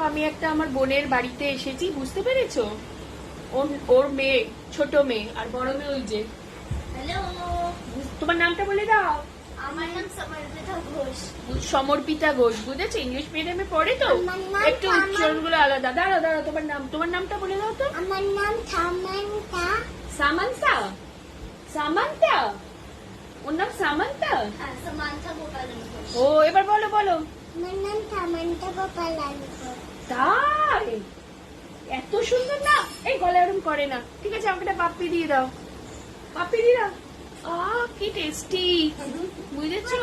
আমি একটা আমার বোনের বাড়িতে এসেছি, বুঝতে পেরেছো? ওর মেয়ে, ছোট মেয়ে, আর বড় মেয়ে ওই যে। হ্যালো, তোমার নামটা বলে দাও। আমার নাম সমর্পিতা ঘোষ। সমর্পিতা ঘোষ, বুঝেছো? ইংলিশ মিডিয়ামে পড়ে তো, আমার নাম একটু উচ্চারণগুলো আলাদা। দাঁড়াও দাঁড়াও, তোমার নামটা বলে দাও তো। আমার নাম সামান্তা। সামান্তা? সামান্তা? ওর নাম সামান্তা? হ্যাঁ, সামান্তা গোপালন ঘোষ। ও, এবার বলো বলো। আমার নাম সামান্তা গোপালন ঘোষ। তাই? এত সুন্দর না? এই গলা ওরম করে না, ঠিক আছে? আমাকে একটা পাপ্পি দিয়ে দাও, পাপ্পি দিয়ে দাও। কি টেস্টি, বুঝেছো?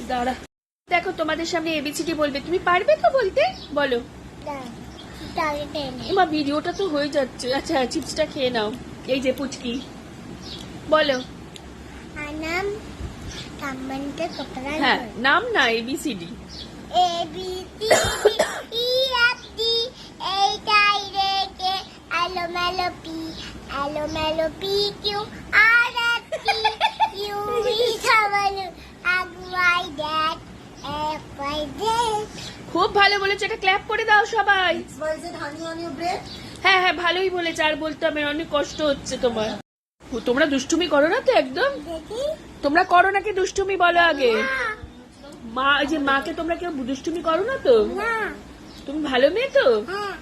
দাঁড়া, দেখো তোমাদের সামনে এবিসিডি বলবে, তুমি পারবে তো বলতে? বলো। মা, ভিডিওটা তো হয়ে যাচ্ছে। আচ্ছা, চিপসটা খেয়ে নাও। এই যে পুচকি, বলো। নাম সামান্তা গোপালন। হ্যাঁ, নাম না, ABCD. A B C D E F G H I J K L M N O P Q R S T U V W X Y Z F Y Z. খুব ভালো বলেছে, এটা ক্ল্যাপ করে দাও সবাই। Honey on your bread. হ্যাঁ হ্যাঁ, ভালোই বলেছে, আর বলতে হবে না, অনেক কষ্ট হচ্ছে তোমার। তোমরা দুষ্টুমি করো না তো একদম? তোমরা করো নাকি দুষ্টুমি, বলো আগে। মা, যে মাকে তোমরা কেউ দুষ্টুমি করো না তো? না। তুমি ভালো মেয়ে তো? হ্যাঁ।